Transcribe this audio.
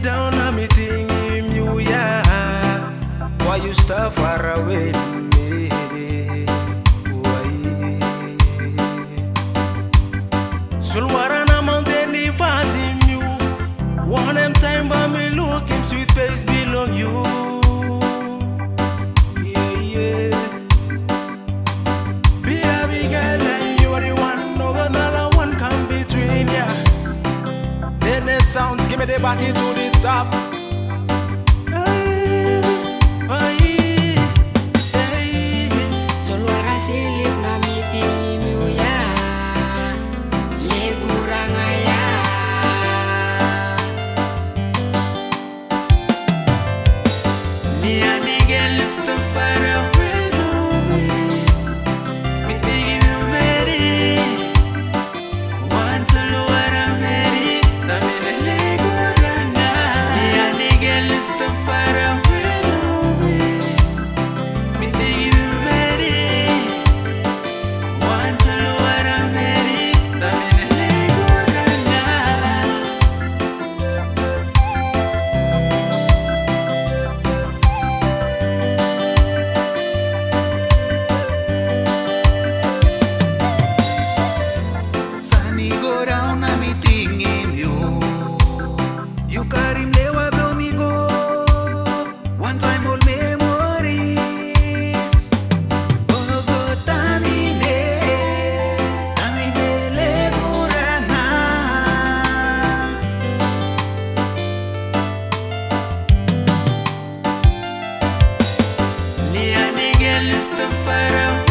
down, I'm eating you, yeah. Why you stay far away from me? Why? Sulwarana mountain passing you. One time by me looking sweet face belong you. Yeah, yeah. Be a big girl and you are the one. No another one come between ya. Nehneh sounds, give me the body to the top. It's the fire.